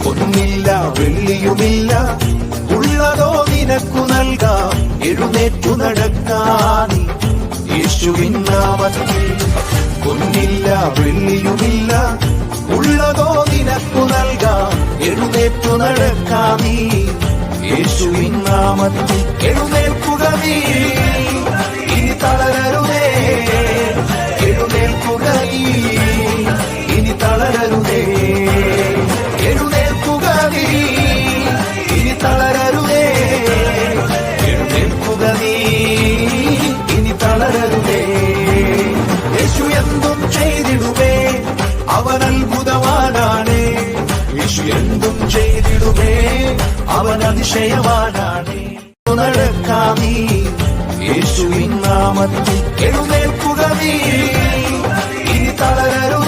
പൊന്നില്ല വെള്ളിയുമില്ല, ഉള്ളതോ നിനക്കു നൽകാം. എഴുന്നേറ്റു നടക്കാൻ യേശുവിൻ നാമത്തിൽ. പൊന്നില്ല വെള്ളിയുമില്ല, ഉള്ളതോ നിനക്കു നൽകാം. എഴുന്നേറ്റു നടക്കാം നീ യേശുവിൻ നാമത്തിൽ. എഴുന്നേൽക്കുക നീ, ഇനി തളരരുതേ. എഴുന്നേൽക്കുക നീ, ഇനി തളരരുതേ. എഴുന്നേൽക്കുക നീ, ഇനി തളരരുതേ. എഴുന്നേൽക്കുക നീ, ഇനി തളരരുതേ. യേശു എന്തും ചെയ്തിടുമേ, അവൻ അത്ഭുതവാനാണ്. യേശു എന്തും ചെയ്തിടുമേ, അവൻ അതിശയവാനാണ്. നടക്കാം നീ യേശുവിൻ നാമത്തിൽ. എഴുന്നേൽക്കുക നീ, ഇനി തളരരുതേ.